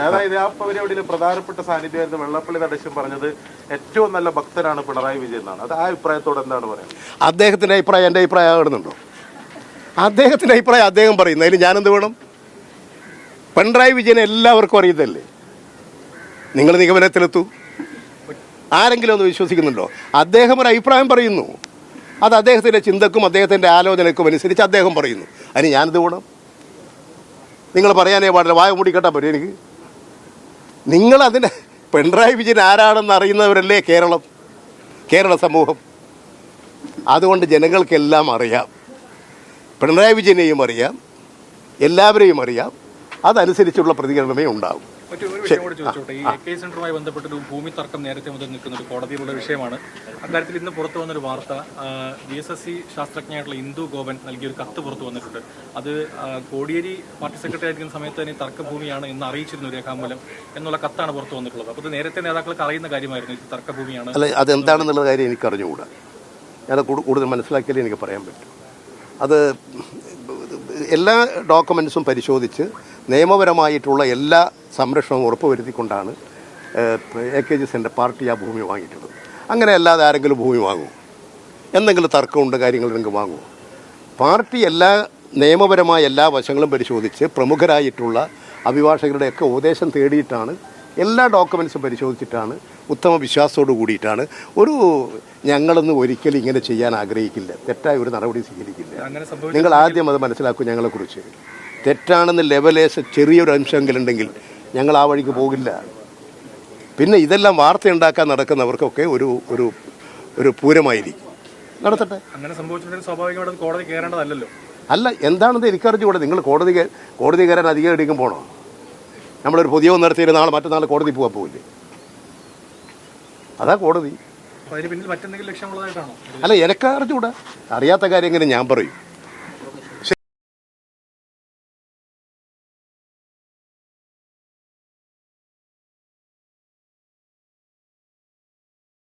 അതായത് ആ പരിപാടിയിൽ പ്രധാനപ്പെട്ട സാന്നിധ്യമായിരുന്നു വെള്ളാപ്പള്ളി നടേശൻ പറഞ്ഞത് ഏറ്റവും നല്ല ഭക്തനാണ് പിണറായി വിജയൻ എന്നാണ്. അത് ആ അഭിപ്രായത്തോട് എന്താണ് പറയുന്നത്? അദ്ദേഹത്തിന്റെ അഭിപ്രായം എൻ്റെ അഭിപ്രായം ആകുന്നുണ്ടോ? അദ്ദേഹത്തിന്റെ അഭിപ്രായം അദ്ദേഹം പറയുന്നത്, അതിന് ഞാനെന്ത് വേണം? പിണറായി വിജയനെ എല്ലാവർക്കും അറിയുന്നതല്ലേ. നിങ്ങൾ നിഗമനത്തിലെത്തൂ. ആരെങ്കിലും ഒന്ന് വിശ്വസിക്കുന്നുണ്ടോ? അദ്ദേഹം ഒരു അഭിപ്രായം പറയുന്നു, അത് അദ്ദേഹത്തിൻ്റെ ചിന്തക്കും അദ്ദേഹത്തിൻ്റെ ആലോചനക്കും അനുസരിച്ച് അദ്ദേഹം പറയുന്നു. അതിന് ഞാനെന്ത് വേണം? നിങ്ങൾ പറയാനേ പാടില്ല, വായ മൂടിക്കെട്ടാൻ പറ്റും എനിക്ക്. നിങ്ങളതിന് പിണറായി വിജയൻ ആരാണെന്ന് അറിയുന്നവരല്ലേ കേരള സമൂഹം. അതുകൊണ്ട് ജനങ്ങൾക്കെല്ലാം അറിയാം, പിണറായി വിജയനെയും അറിയാം, എല്ലാവരെയും അറിയാം. അതനുസരിച്ചുള്ള പ്രതികരണമേ ഉണ്ടാവും. മറ്റൊരു വിഷയം കൂടി ചോദിച്ചോട്ടെ. ഈ AK സെന്ററുമായി ബന്ധപ്പെട്ടൊരു ഭൂമി തർക്കം നേരത്തെ മുതൽ നിൽക്കുന്ന ഒരു കോടതിയിലുള്ള വിഷയമാണ്. അക്കാര്യത്തിൽ ഇന്ന് പുറത്തു വന്നൊരു വാർത്ത, VSSC ശാസ്ത്രജ്ഞയായിട്ടുള്ള ഇന്ദു ഗോപൻ നൽകിയൊരു കത്ത് പുറത്തു വന്നിട്ടുണ്ട്. അത് കോടിയേരി പാർട്ടി സെക്രട്ടറി ആയിരിക്കുന്ന സമയത്ത് തന്നെ തർക്കഭൂമിയാണ് എന്ന് അറിയിച്ചിരുന്നു രേഖാമൂലം എന്നുള്ള കത്താണ് പുറത്തു വന്നിട്ടുള്ളത്. അപ്പോൾ ഇത് നേരത്തെ നേതാക്കൾക്ക് അറിയുന്ന കാര്യമായിരുന്നു, ഇത് തർക്കഭൂമിയാണ്. അല്ല, അതെന്താണെന്നുള്ള കാര്യം എനിക്ക് അറിഞ്ഞുകൂടാ. ഞാനത് കൂടുതൽ മനസ്സിലാക്കിയാലേ എനിക്ക് പറയാൻ പറ്റും. അത് എല്ലാ ഡോക്യുമെൻറ്റ്സും പരിശോധിച്ച് നിയമപരമായിട്ടുള്ള എല്ലാ സംരക്ഷണവും ഉറപ്പുവരുത്തിക്കൊണ്ടാണ് AKG സെൻ്റർ പാർട്ടി ആ ഭൂമി വാങ്ങിയിട്ടുള്ളത്. അങ്ങനെ അല്ലാതെ ആരെങ്കിലും ഭൂമി വാങ്ങുമോ? എന്തെങ്കിലും തർക്കമുണ്ട് കാര്യങ്ങളുണ്ടെങ്കിൽ വാങ്ങുമോ? പാർട്ടി എല്ലാ നിയമപരമായ എല്ലാ വശങ്ങളും പരിശോധിച്ച് പ്രമുഖരായിട്ടുള്ള അഭിഭാഷകരുടെയൊക്കെ ഉപദേശം തേടിയിട്ടാണ്, എല്ലാ ഡോക്യുമെൻറ്റ്സും പരിശോധിച്ചിട്ടാണ്, ഉത്തമ വിശ്വാസത്തോടു കൂടിയിട്ടാണ്. ഞങ്ങളൊന്നും ഒരിക്കലും ഇങ്ങനെ ചെയ്യാൻ ആഗ്രഹിക്കില്ല, തെറ്റായ ഒരു നടപടി സ്വീകരിക്കില്ല. നിങ്ങൾ ആദ്യം അത് മനസ്സിലാക്കൂ. ഞങ്ങളെക്കുറിച്ച് തെറ്റാണെന്ന് ലെവലേസ് ചെറിയൊരു അംശമെങ്കിലുണ്ടെങ്കിൽ ഞങ്ങൾ ആ വഴിക്ക് പോകില്ല. പിന്നെ ഇതെല്ലാം വാർത്തയുണ്ടാക്കാൻ നടക്കുന്നവർക്കൊക്കെ ഒരു ഒരു ഒരു പൂരമായിരിക്കും. നടത്തട്ടെ. അങ്ങനെ സംഭവിച്ചിട്ടുണ്ടെങ്കിൽ സ്വാഭാവികമായിട്ടും കോടതി കയറേണ്ടതല്ലോ. അല്ല, എന്താണെന്ന് എനിക്കറിഞ്ഞുകൂടെ. നിങ്ങൾ കോടതി കയറാൻ അധികം ഇടിക്കും പോകണോ? നമ്മളൊരു പുതിയ നടത്തിയിട്ട് മറ്റന്നാൾ കോടതി പോകാൻ പോകില്ലേ? അതാ കോടതി. അതിന് പിന്നിൽ മറ്റെന്തെങ്കിലും ലക്ഷ്യമുള്ളതായിട്ടാണോ? അല്ല, എനിക്ക് അറിഞ്ഞുകൂടാ. അറിയാത്ത കാര്യം എങ്ങനെ ഞാൻ പറയും?